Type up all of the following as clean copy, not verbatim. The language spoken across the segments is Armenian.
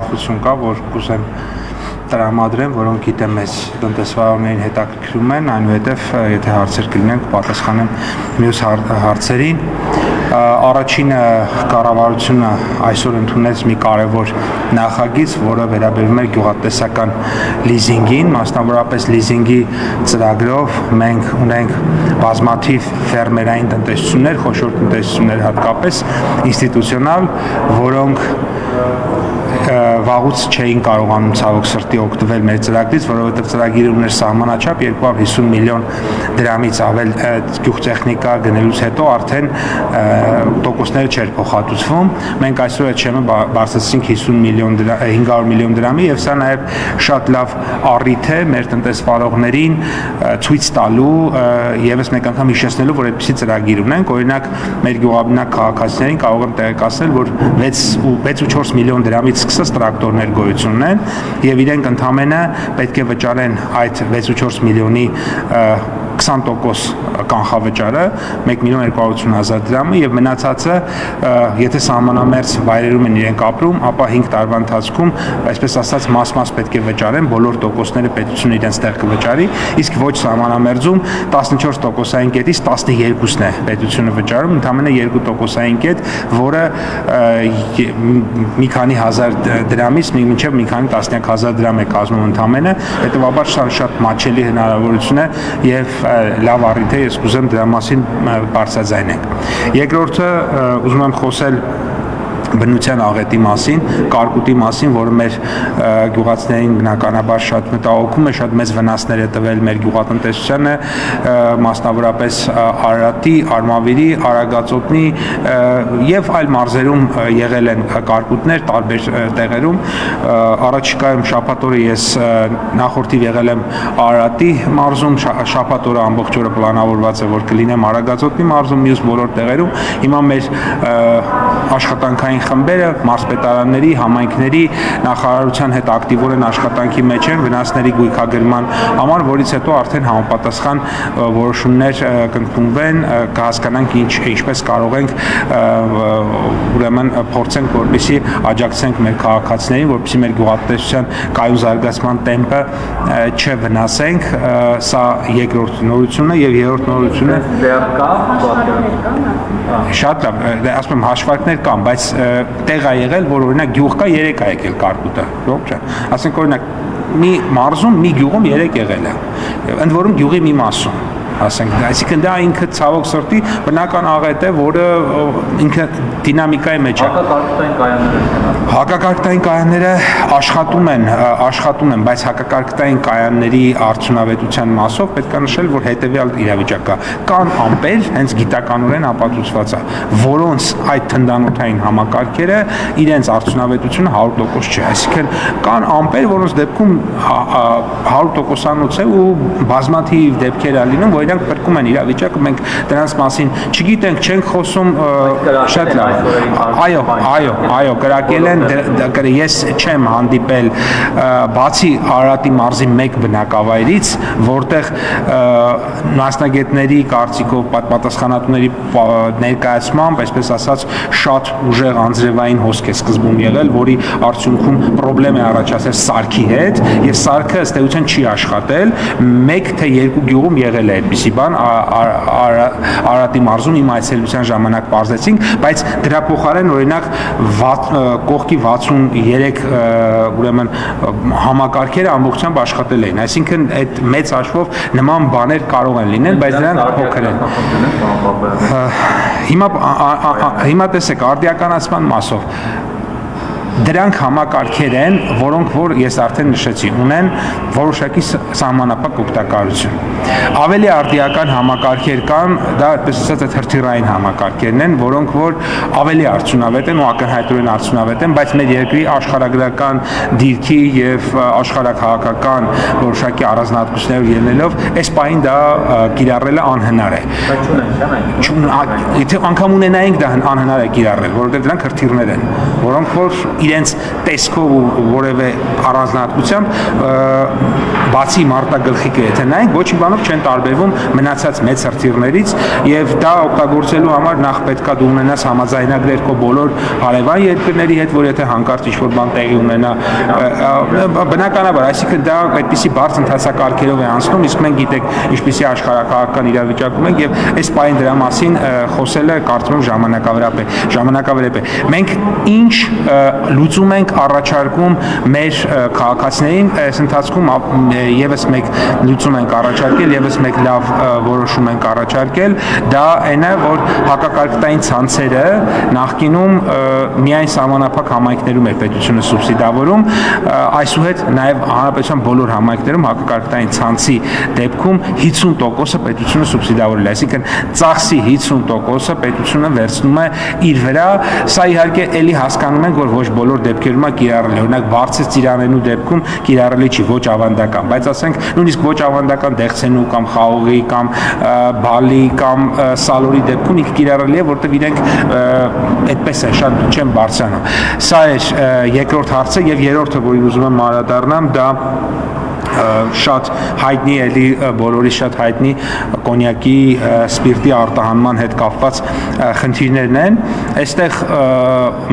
Խություն կա, որ կուզեմ տրամադրեմ, որոնք գիտեմ մեզ տնտեսվարողներին հետաքրքրում են, այնուհետև եթե հարցեր կլինեն, կպատասխանեմ մյուս հարցերին։ Առաջինը կառավարությունը այսօր ընդունեց մի կարևոր նախագիծ, որը վերաբերում է գյուղատնտեսական լիզինգին, մասնավորապես լիզինգի ծրագրով մենք ունենք բազմաթիվ ֆերմերային տնտեսություններ, խոշոր տնտեսություններ հատկապես ինստիտուցիոնալ, որոնք վաղուց չէին կարողանում ցավոք սրտի օգտվել մեր ծրագրից, որովհետև ծրագիրը ուներ սահմանաչափ 250 միլիոն դրամից ավել գյուղտեխնիկա գնելուց հետո արդեն տոկոսները չէր փոխհատուցվում։ Մենք այսօր այդ շեմը բարձրացրինք 500 միլիոն դրամի եւ սա նաեւ շատ լավ առիթ է մեր տնտեսվարողներին ցույց տալու եւս մեկ անգամ հիշեցնելու, որ այդպիսի ծրագիր ունենք, օրինակ մեր գյուղաբնակ քաղաքացիներին կարող եմ տեղեկացնել, որ 6.4 միլիոն դրամից սկսած տրակտորներ գոյություն ունեն եւ իրենք ընդամենը պետք է վճարեն այդ 6.4 միլիոնի 20% կանխավճարը 1.280.000 դրամը եւ մնացածը եթե սահմանամերձ վայրերում են իրենք ապրում, ապա 5 տարվա ընթացքում, այսպես ասած, մաս-մաս պետք է վճարեն, բոլոր տոկոսները պետությունը իրենց տեղ կվճարի, իսկ ոչ սահմանամերձում 14%-ային կետից 12-ն է պետությունը վճարում, ընդամենը 2%-ային կետ, որը մի քանի հազար դրամից մինչև մի քանի տասնյակ հազար դրամ է կազմում ընդամենը, հետեւաբար շատ մատչելի հնարավորություն է եւ լավ առիթ է, ես կուզեմ դրա մասին բարձրաձայնենք։ Երկրորդը ուզում եմ խոսել բնության աղետի մասին, կարկուտի մասին, որը մեր գյուղացիներին բնականաբար շատ մտահոգում է, շատ մեծ վնասներ է տվել մեր գյուղատնտեսությանը, մասնավորապես Արարատի, Արմավիրի, Արագածոտնի եւ այլ մարզերում եղել են կարկուտներ տարբեր տեղերում։ Առաջիկայում շաբաթ օրը ես նախորդիվ եղել եմ Արարատի մարզում, շաբաթ օրը ամբողջ օրը պլանավորված է, որ կլինեմ Արագածոտնի մարզում, մյուս բոլոր տեղերում։ Հիմա մեր աշխատանքային խմբերը մարզպետարանների, համայնքների նախարարության հետ ակտիվորեն աշխատանքի մեջ են վնասների գույքագրման համար, որից հետո արդեն համապատասխան որոշումներ կընդունվեն, կհասկանանք ինչպես կարող ենք ուրեմն փորձենք, որպեսզի աջակցենք մեր քաղաքացիներին, որպեսզի մեր գյուղատնտեսության կայուն զարգացման տեմպը չվնասենք, սա երկրորդ նորությունն է եւ երրորդ նորությունը շատ լավ, ասում եմ հաշվարկներ կան, բայց տեղ է եղել, որ օրինակ գյուղ կա 3 է եկել կարկուտը, ո՞վ չէ։ Ասենք օրինակ մի մարզում, մի գյուղում 3 եղել է։ Ընդ որում գյուղի մի մասում, ասենք, այսինքն դա ինքը ցավոք սրտի բնական աղետ է, որը ինքը դինամիկայի մեջ է։ Հակակարգտային կայանները աշխատում են, բայց հակակարգտային կայանների արդյունավետության մասով պետք է նշել, որ հետեւյալ իրավիճակ կա։ Կան ամպեր, հենց գիտականորեն ապացուցված է, որոնց այդ թնդանոթային համակարգերը իրենց արդյունավետությունը 100% չէ։ Այսինքն կան ամպեր, որոնց դեպքում 100%-անոց է ու բազմաթիվ դեպքեր է լինում, որ իրանք փրկում են իրավիճակը, մենք դրանց մասին չգիտենք, չենք խոսում, շատ լավ։ Այո, կրակել են, ես չեմ հանդիպել բացի Արարատի մարզի մեկ բնակավայրից, որտեղ մասնագետների կարծիքով պատասխանատուների ներկայացմամբ, այսպես ասած, շատ ուժեղ անձրևային հոսք է սկզբում եղել, որի արդյունքում խնդրեմ է առաջացել սարքի հետ, եւ սարքը ըստ էության չի աշխատել, 1 թե 2 գյուղում եղել է այդպիսի բան, Արարատի մարզում իմ այցելության ժամանակ պարզեցինք, բայց դրա փոխարեն օրինակ կողքի 63 ուրեմն համակարգերը ամբողջությամբ աշխատել էին, այսինքն այդ մեծ հաշվով նման բաներ կարող են լինել, բայց դրանք փոքր են։ Հիմա տեսեք, արդիականացման մասով դրանք համակարգեր են, որոնք որ ես արդեն նշեցի, ունեն որոշակի սահմանափակ օգտակարություն։ Ավելի արդիական համակարգեր կան, դա այդպես ասած այդ հրթիռային համակարգերն են, որոնք որ ավելի արդյունավետ են ու ակնհայտորեն արդյունավետ են, բայց մեր երկրի աշխարհագրական դիրքի եւ աշխարհաքաղաքական որոշակի առանձնահատկություններով ելնելով, այս պահին դա կիրառելը անհնար է։ Եթե անգամ ունենայինք դա անհնար է կիրառել, որովհետեւ դրանք հրթիռներ են, որոնք որ իրենց տեսքով ու որևէ առանձնահատկությամբ բացի մարտագլխիկը եթե նայենք ոչ մի բանով չեն տարբերվում մնացած մեծ հրթիռներից եւ դա օգտագործելու համար նախ պետքա դու ունենաս համաձայնագրեր քո բոլոր հարևան երկրների հետ, որ եթե հանկարծ ինչ-որ բան տեղի ունենա, բնականաբար, այսինքն դա այդպիսի բարձ ընթացակարգերով է անցնում, իսկ մենք գիտեք ինչպիսի աշխարհակաղակական իրավիճակում ենք եւ այս պայն դրա մասին խոսելը կարծում եմ ժամանակավերեպ է։ Մենք ինչ լուծում ենք առաջարկում մեր քաղաքացիներին, այս ընթացքում եւս մեկ լուծում ենք առաջարկել, եւս մեկ լավ որոշում ենք առաջարկել, դա այն է, որ հակակարգտային ցանցերը նախկինում միայն սահմանափակ համայնքներում էր պետությունը սուբսիդավորում, այսուհետ նաև հանրապետության բոլոր համայնքներում հակակարգտային ցանցի դեպքում 50%-ը պետությունը սուբսիդավորել է, այսինքն ծախսի 50%-ը պետությունը վերցնում է իր վրա, սա իհարկե էլի հասկանում ենք, որ ոչ բոլոր դեպքերում է կիրառելի, օրինակ բարձր ծիրանենու դեպքում կիրառելի չի, ոչ ավանդական, բայց ասենք նույնիսկ ոչ ավանդական դեղցենու կամ խաղողի կամ բալի կամ սալորի դեպքում ինքը կիրառելի է, որտեղ իրենք այդպես է շատ չեն բարձրանում։ Սա էր երկրորդ հարցը եւ երրորդը, որին ուզում եմ անդրադառնամ, դա շատ հայտնի էլի բոլորի շատ հայտնի կոնյակի սպիրտի արտահանման հետ կապված խնդիրներն են։ Այստեղ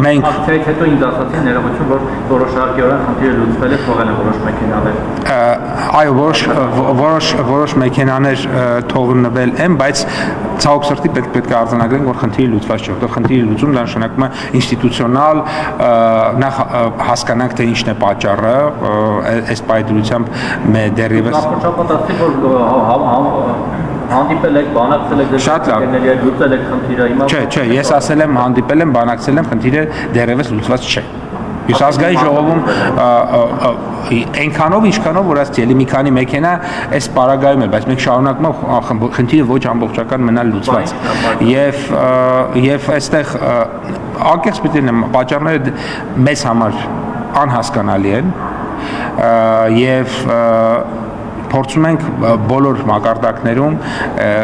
մենք հետո ինձ ասացին ներողություն, որ որոշակիորեն խնդիրը լուծվել է, թողել են որոշ մեքենաներ։ Այո, որոշ մեքենաներ թողնվել են, բայց ցավոք սրտի պետք է արձանագրենք, որ խնդիրը լուծված չէ, որտեղ խնդիրի լուծում դա նշանակում է ինստիտուցիոնալ նախ հասկանանք թե ինչն է պատճառը, այս պայդրությամբ դեռևս հանդիպել եք, բանակցել եք լուծել եք խնդիրը հիմա։ Չէ, ես ասել եմ հանդիպել եմ, բանակցել եմ, խնդիրը դեռևս լուծված չէ։ Իսկ ազգային ժողովում այնքանով ինչքանով որ ասել էլի մի քանի մեքենա այս պարագայում է, բայց մենք շարունակում ենք խնդիրը ոչ ամբողջական մնալ լուծված։ Եվ այստեղ անկեղծ պիտի լինեմ, պատճառները մեզ համար անհասկանալի են եւ փորձում ենք բոլոր մակարդակներում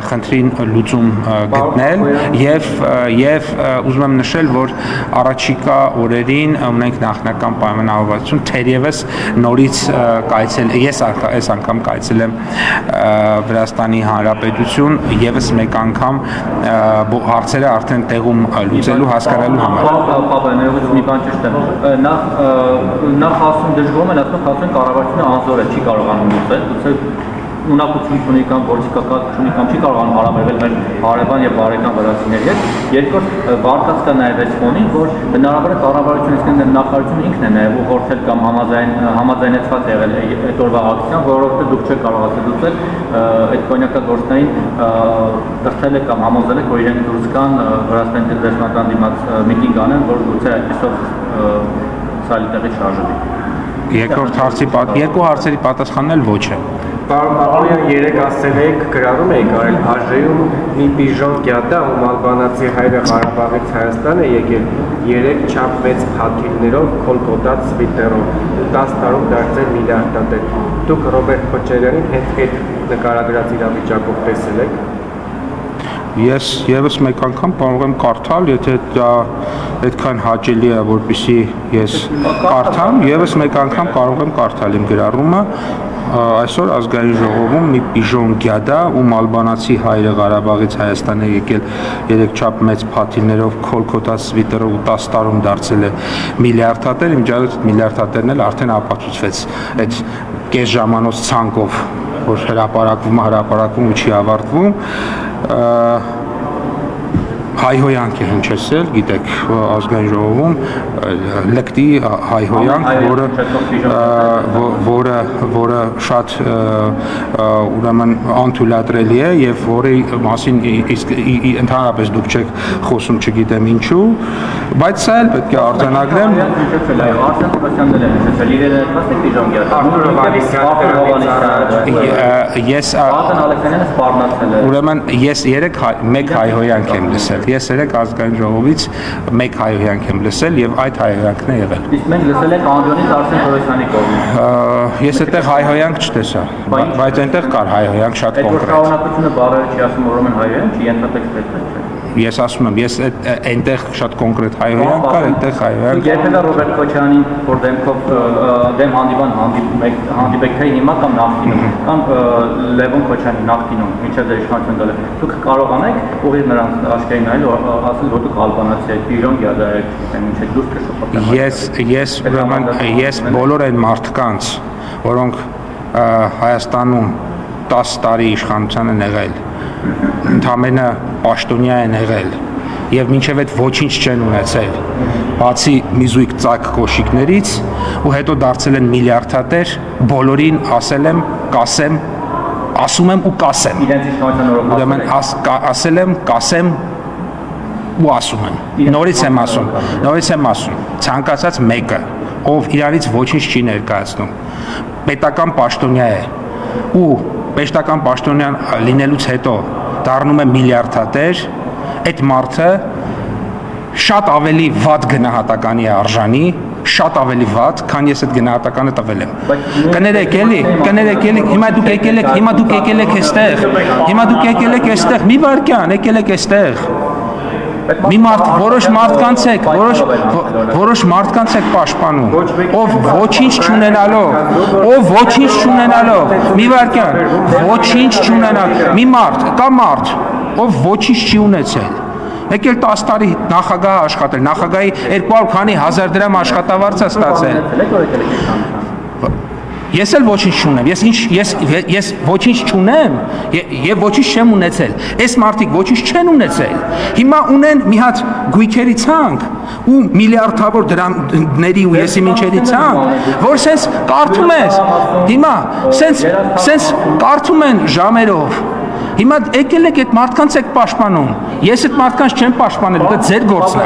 խնդրին լուծում գտնել եւ ուզում եմ նշել, որ առաջիկա օրերին ունենք նախնական պայմանավորվածություն, թերևս նորից ես անգամ կայցել եմ Վրաստանի Հանրապետություն եւս մեկ անգամ հարցերը արդեն տեղում լուծելու հասկանալու համար։ Պապայներով մի բան ճիշտ է։ Նախ ասում դժգոհում են, ասում կառավարությունը անզոր է, չի կարողանում լուծել ունակություն չունի կամ գործիքական չունի կամ չի կարողանում հարաբերվել մեր հարևան եւ բարեկամ վրացիների հետ։ Երկրորդ բարկած կա նաեւ այս ֆոնին, որ հնարավոր է կառավարությունը իսկ նախարարությունը ինքն է նաեւ ուղղորդել կամ համաձայնեցված եղել այդ օրվա ակցիան, որովհետեւ դուք չեք կարողացել լուծել այդ կոնյակագործներին դրդել եք կամ համոզել եք, որ իրենք դուրս գան Վրաստանի դեսպանատան դիմաց միտինգ անեն, որ գուցե այսօր սալի տեղի շարժվի։ Երկու հարցերի պատասխանն էլ ոչ է։ Պարոն Պապոյան, երեք ասել եք, գրառում եք արել Աժեում մի պիժոն կյատա, ում ալբանացի հայրը Ղարաբաղից Հայաստան է եկել 3 չափ մեծ փաթիլներով, քոլկոտած սվիտերով, 10 տարում դարձել միլիարդատեր։ Դուք Ռոբերտ Քոչարյանին հետ նկարագրած իրավիճակով տեսել եք։ Ես եւս մեկ անգամ կարող եմ կարդալ, եթե դա այդքան հաճելի է, որպեսզի ես կարդամ, եւս մեկ անգամ կարող եմ կարդալ իմ գրառումը։ Այսօր ազգային ժողովում մի պիժոն գյադա, ում ալբանացի հայրը Ղարաբաղից Հայաստան է եկել 3 չափ մեծ փաթիլներով, քոլկոտած սվիտերով 10 տարում դարձել է միլիարդատեր, իմիջիայլոց միլիարդատերն էլ արդեն ապացուցվեց այդ կես ժամանոց ցանկով, որ հրապարակվում ու չի ավարտվում, հայհոյանք է հնչեցել, գիտեք, ազգային ժողովում լկտի հայհոյանք, որը շատ ուրեմն անթույլատրելի է եւ որի մասին ընդհանրապես դուք չեք խոսում, չգիտեմ ինչու, բայց սա էլ պետք է արձանագրեմ։ Ուրեմն ես մեկ հայհոյանք եմ լսել։ Ես երեք ազգային ժողովից մեկ հայհոյանք եմ լսել եւ այդ հայհոյանքն է եղել։ Իսկ մենք լսել ենք Անդոնից Արսեն Թորոսյանի կողմից։ Ես այդտեղ հայհոյանք չտեսա, բայց այնտեղ կար հայհոյանք շատ կոնկրետ։ Այդ շարունակությունը բառերը չի ասում, որ ուրեմն հայհոյանք չի, ենթատեքստը չէ։ ես ասում եմ, ես այնտեղ շատ կոնկրետ հայոյան կար, այնտեղ հայոյան։ Երբևէ Ռոբերտ Քոչարյանին որ դեմքով դեմ հանդիպան հանդիպեք թե հիմա կամ նախկինում, կամ Լևոն Քոչարյանի նախկինում, ինչը դեր իշխանություն դել է։ Դուք կարողանեք ուղիղ նրանց աչքերին նայել ու ասել, որ դուք ալբանացի եք, իրոք յադա եք, ինչ եք դուրս կշփոթել։ Ես ուրեմն բոլոր այն մարդկանց, որոնք Հայաստանում 10 տարի իշխանության են եղել, ընդամենը պաշտոնյա են եղել եւ մինչեւ այդ ոչինչ չեն ունեցել, բացի մի զույգ ծակ կոշիկներից ու հետո դարձել են միլիարդատեր, բոլորին ասել եմ, կասեմ, ասում եմ ու կասեմ։ Իրենց իշխանության ուրեմն ասել եմ, կասեմ ու ասում եմ։ Նորից եմ ասում, ցանկացած մեկը, ով իրանից ոչինչ չի ներկայացնում, պետական պաշտոնյա է ու պետական պաշտոնյան լինելուց հետո դառնում է միլիարդատեր, այդ մարդը շատ ավելի վատ գնահատականի է արժանի, շատ ավելի վատ, քան ես այդ գնահատականը տվել եմ։ Կներեք էլի, հիմա դուք եկել եք այստեղ, մի վարքյան եկել եք այստեղ։ Որոշ մարդկանց եք պաշտպանում, ով ոչինչ չունենալով, մի վարքյան, ոչինչ չունենալ, մարդ, ով ոչինչ չի ունեցել, եկել 10 տարի նախագահ աշխատել, նախագահի 200 քանի հազար դրամ աշխատավարձ է ստացել։ Ես էլ ոչինչ չունեմ, ես ոչինչ չունեմ եւ ոչինչ չեմ ունեցել, այս մարդիկ ոչինչ չեն ունեցել, հիմա ունեն մի հատ գույքերի ցանկ ու միլիարդավոր դրամների ու եսի մինչերի ցանկ, որ սենց կարդում ես, հիմա սենց կարդում են ժամերով, հիմա եկել եք այդ մարդկանց եք պաշտպանում, ես այդ մարդկանց չեմ պաշտպանել, դա ձեր գործն է։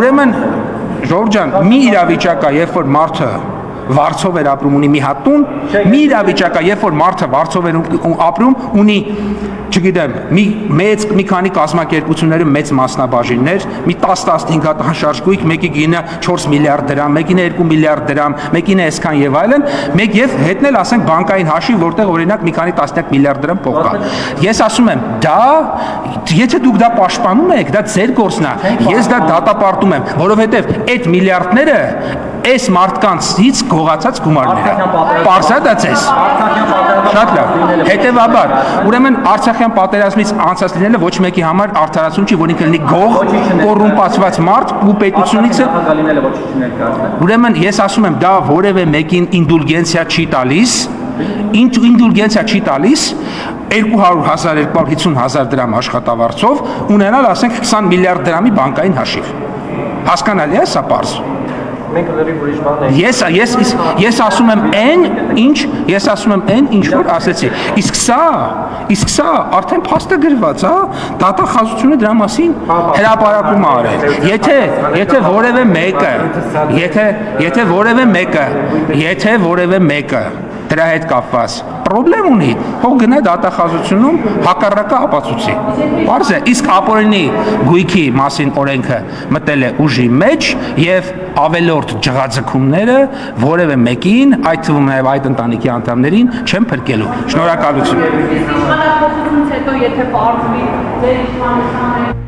Ուրեմն Ժողովուրդ ջան, մի իրավիճակ է, երբ որ մարդը վարձով էր ապրում, ունի մի հատ տուն, մի իրավիճակ է, երբ որ մարդը վարձով էր ապրում, ունի, չգիտեմ, մի քանի կազմակերպությունների մեծ մասնաբաժիններ, մի 10-15 հատ անշարժ գույք, մեկի գինը 4 միլիարդ դրամ, մեկինը 2 միլիարդ դրամ, մեկինը այսքան եւ այլն, մեկ եւ հետնել ասենք բանկային հաշիվ, որտեղ օրինակ մի քանի տասնյակ միլիարդ դրամ փող կա։ Ես ասում եմ, եթե դուք դա պաշտպանում եք, դա ձեր գործն է, ես դա դատապարտում եմ, որովհետեւ այդ միլիարդները այս մարդկանցից գողացած գումարներ է։ Պարզա դա ձեզ։ Շատ լավ։ Հետևաբար, ուրեմն Արցախյան պատերազմից անցած լինելը ոչ մեկի համար արդարացում չի, որ ինքը լինի գող, կոռումպացված մարդ ու պետությունից է։ Ուրեմն ես ասում եմ, դա որևէ մեկին ինդուլգենցիա չի տալիս, 200,000, 250,000 դրամ աշխատավարձով ունենալ, ասենք 20 միլիարդ դրամի բանկային հաշիվ։ Հասկանալի է սա պարզ։ Ես ասում եմ այն, ինչ որ ասեցի։ Իսկ սա արդեն փաստը գրված, դատախազությունը դրա մասին հրապարակում արել։ Եթե որևէ մեկը դրա հետ կապված պրոբլեմ ունի, թող գնա դատախազությունում հակառակը ապացուցի։ Պարզ է, իսկ ապօրինի գույքի մասին օրենքը մտել է ուժի մեջ եւ ավելորդ ջղաձգումները որևէ մեկին, այդ թվում նաեւ այդ ընտանիքի անդամներին չեն փրկելու։ Շնորհակալություն։ Իշխանապողությունից հետո եթե պարզվի ձեր իշխանությունը